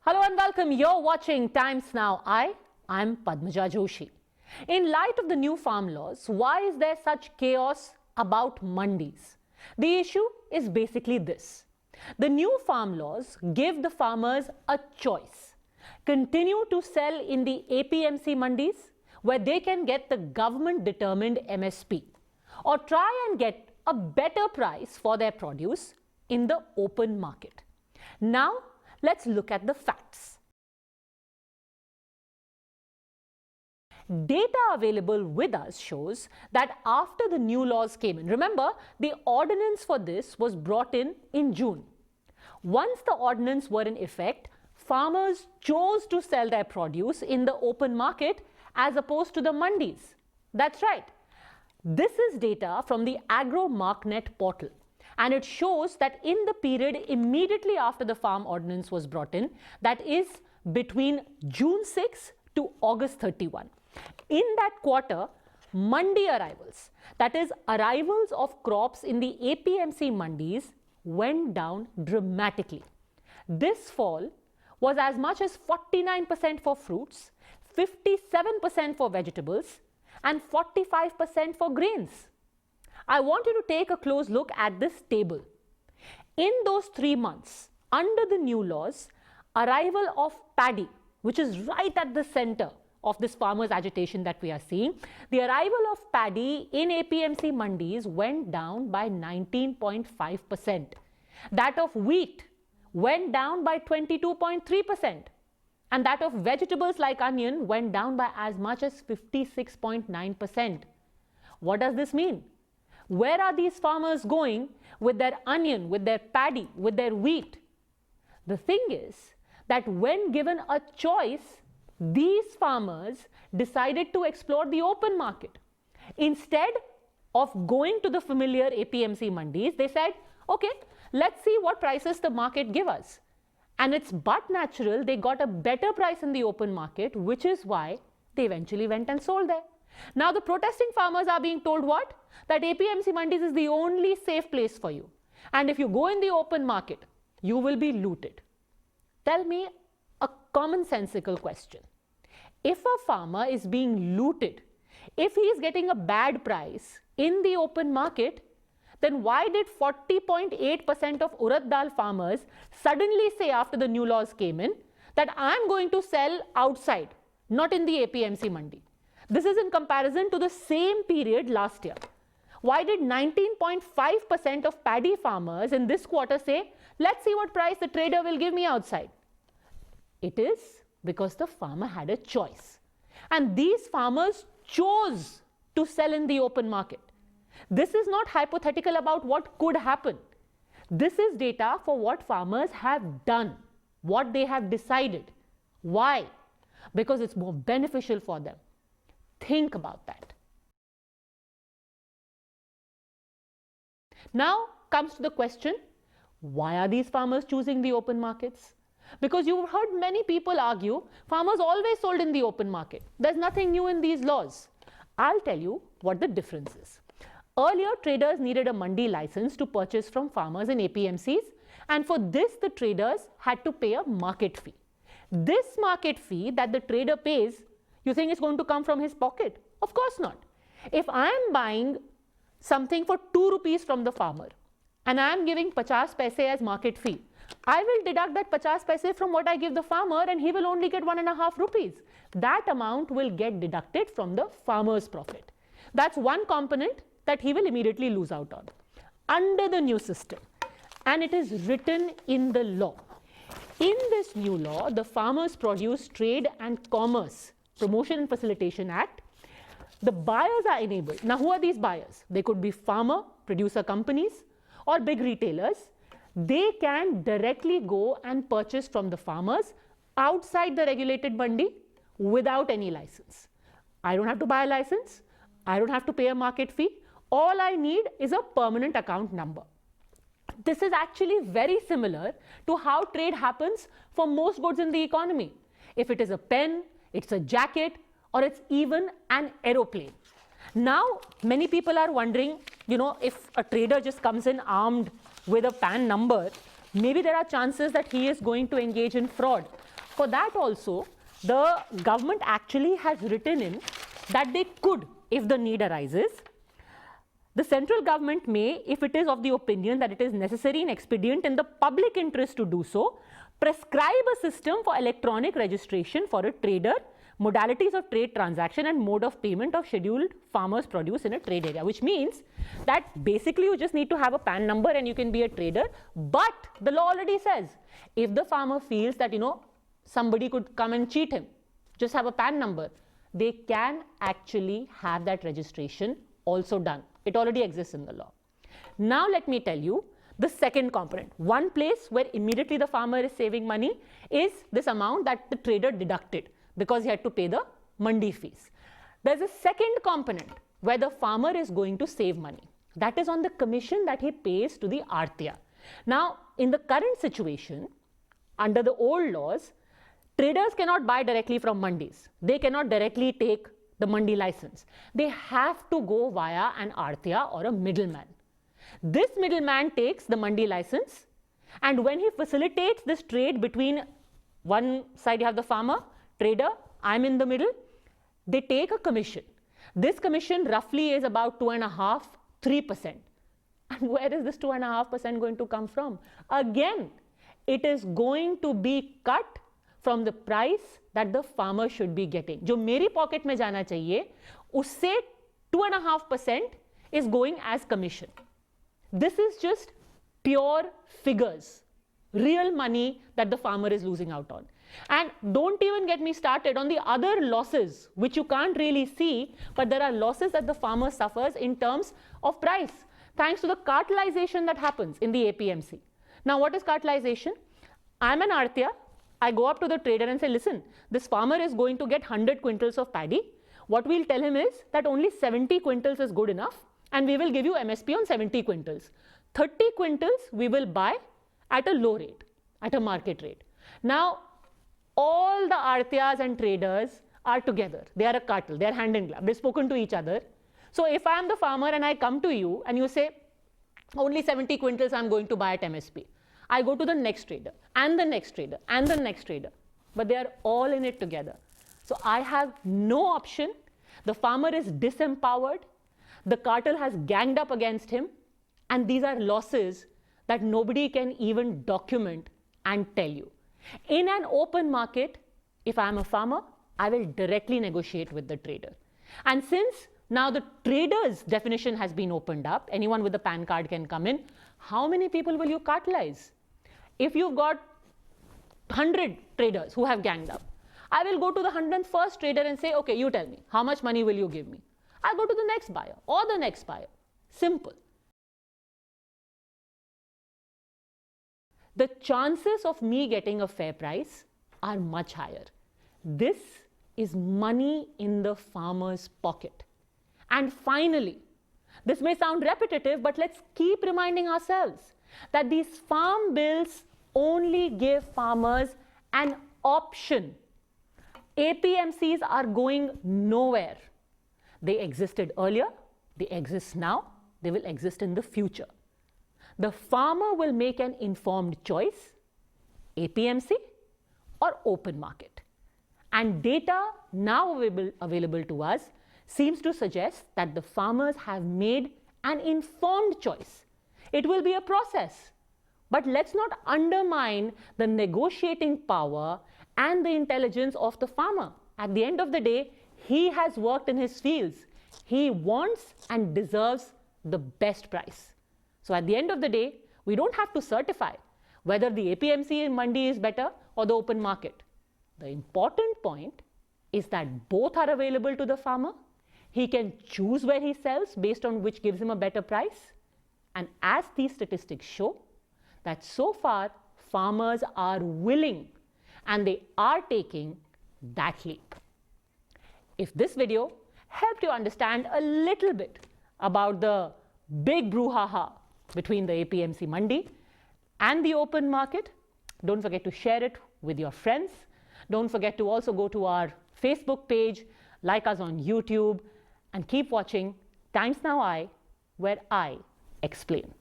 Hello and welcome. You're watching Times Now. I'm Padmaja Joshi. In light of the new farm laws, why is there such chaos about mandis? The issue is basically this. The new farm laws give the farmers a choice. Continue to sell in the APMC mandis, where they can get the government-determined MSP, or try and get a better price for their produce in the open market. Now, let's look at the facts. Data available with us shows that after the new laws came in, remember, the ordinance for this was brought in June. Once the ordinance were in effect, farmers chose to sell their produce in the open market as opposed to the mandis. That's right. This is data from the AgroMarkNet portal. And it shows that in the period immediately after the farm ordinance was brought in, that is between June 6 to August 31. In that quarter, mandi arrivals, that is arrivals of crops in the APMC mandis, went down dramatically. This fall was as much as 49% for fruits, 57% for vegetables, and 45% for grains. I want you to take a close look at this table. In those 3 months, under the new laws, arrival of paddy, which is right at the center of this farmers' agitation that we are seeing, the arrival of paddy in APMC mandis went down by 19.5%. That of wheat went down by 22.3%. And that of vegetables like onion went down by as much as 56.9%. What does this mean? Where are these farmers going with their onion, with their paddy, with their wheat? The thing is that when given a choice, these farmers decided to explore the open market. Instead of going to the familiar APMC mandis, they said, okay, let's see what prices the market give us. And it's but natural they got a better price in the open market, which is why they eventually went and sold there. Now the protesting farmers are being told what? That APMC mandis is the only safe place for you. And if you go in the open market, you will be looted. Tell me a commonsensical question. If a farmer is being looted, if he is getting a bad price in the open market, then why did 40.8% of urad dal farmers suddenly say after the new laws came in that I'm going to sell outside, not in the APMC mandi? This is in comparison to the same period last year. Why did 19.5% of paddy farmers in this quarter say, let's see what price the trader will give me outside? It is because the farmer had a choice. And these farmers chose to sell in the open market. This is not hypothetical about what could happen. This is data for what farmers have done, what they have decided. Why? Because it's more beneficial for them. Think about that. Now comes to the question, why are these farmers choosing the open markets? Because you've heard many people argue, farmers always sold in the open market. There's nothing new in these laws. I'll tell you what the difference is. Earlier, traders needed a mandi license to purchase from farmers in APMCs, and for this the traders had to pay a market fee. This market fee that the trader pays, you think it's going to come from his pocket? Of course not. If I am buying something for 2 rupees from the farmer and I am giving 50 paise as market fee, I will deduct that 50 paise from what I give the farmer and he will only get 1.5 rupees. That amount will get deducted from the farmer's profit. That's one component that he will immediately lose out on. Under the new system, and it is written in the law. In this new law, the Farmers Produce Trade and Commerce Promotion and Facilitation Act, the buyers are enabled. Now, who are these buyers? They could be farmer, producer companies, or big retailers. They can directly go and purchase from the farmers outside the regulated mandi without any license. I don't have to buy a license. I don't have to pay a market fee. All I need is a permanent account number. This is actually very similar to how trade happens for most goods in the economy. If it is a pen, it's a jacket, or it's even an aeroplane. Now, many people are wondering, if a trader just comes in armed with a PAN number, maybe there are chances that he is going to engage in fraud. For that also, the government actually has written in that they could, if the need arises, the central government may, if it is of the opinion that it is necessary and expedient in the public interest to do so, prescribe a system for electronic registration for a trader, modalities of trade transaction and mode of payment of scheduled farmers' produce in a trade area, which means that basically you just need to have a PAN number and you can be a trader. But the law already says, if the farmer feels that, somebody could come and cheat him, just have a PAN number, they can actually have that registration also done. It already exists in the law. Now let me tell you the second component. One place where immediately the farmer is saving money is this amount that the trader deducted because he had to pay the mandi fees. There's a second component where the farmer is going to save money. That is on the commission that he pays to the Artiya. Now, in the current situation, under the old laws, traders cannot buy directly from mandis. They cannot directly take the mandi license. They have to go via an Artiya or a middleman. This middleman takes the mandi license, and when he facilitates this trade between one side you have the farmer, trader, I'm in the middle, they take a commission. This commission roughly is about 2.5%, 3%. And where is this 2.5% going to come from? Again, it is going to be cut from the price that the farmer should be getting. जो मेरी pocket में जाना चाहिए, उससे 2.5% is going as commission. This is just pure figures, real money that the farmer is losing out on. And don't even get me started on the other losses which you can't really see, but there are losses that the farmer suffers in terms of price, thanks to the cartelization that happens in the APMC. Now, what is cartelization? I'm an Artiya. I go up to the trader and say, listen, this farmer is going to get 100 quintals of paddy. What we'll tell him is that only 70 quintals is good enough, and we will give you MSP on 70 quintals. 30 quintals we will buy at a low rate, at a market rate. Now, all the Artiyas and traders are together. They are a cartel. They are hand in glove. They've spoken to each other. So if I am the farmer and I come to you and you say, only 70 quintals I'm going to buy at MSP. I go to the next trader and the next trader and the next trader, but they are all in it together. So I have no option. The farmer is disempowered. The cartel has ganged up against him, and these are losses that nobody can even document and tell you. In an open market, if I am a farmer, I will directly negotiate with the trader. And since now the trader's definition has been opened up, anyone with a PAN card can come in, how many people will you cartelize? If you've got 100 traders who have ganged up, I will go to the 101st trader and say, okay, you tell me, how much money will you give me? I'll go to the next buyer or the next buyer. Simple. The chances of me getting a fair price are much higher. This is money in the farmer's pocket. And finally, this may sound repetitive, but let's keep reminding ourselves that these farm bills only give farmers an option. APMCs are going nowhere. They existed earlier, they exist now, they will exist in the future. The farmer will make an informed choice, APMC or open market. And data now available to us seems to suggest that the farmers have made an informed choice. It will be a process, but let's not undermine the negotiating power and the intelligence of the farmer. At the end of the day, he has worked in his fields. He wants and deserves the best price. So at the end of the day, we don't have to certify whether the APMC in mandi is better or the open market. The important point is that both are available to the farmer. He can choose where he sells based on which gives him a better price. And as these statistics show, that so far farmers are willing and they are taking that leap. If this video helped you understand a little bit about the big brouhaha between the APMC mandi and the open market, don't forget to share it with your friends. Don't forget to also go to our Facebook page, like us on YouTube, and keep watching Times Now I, where I explain.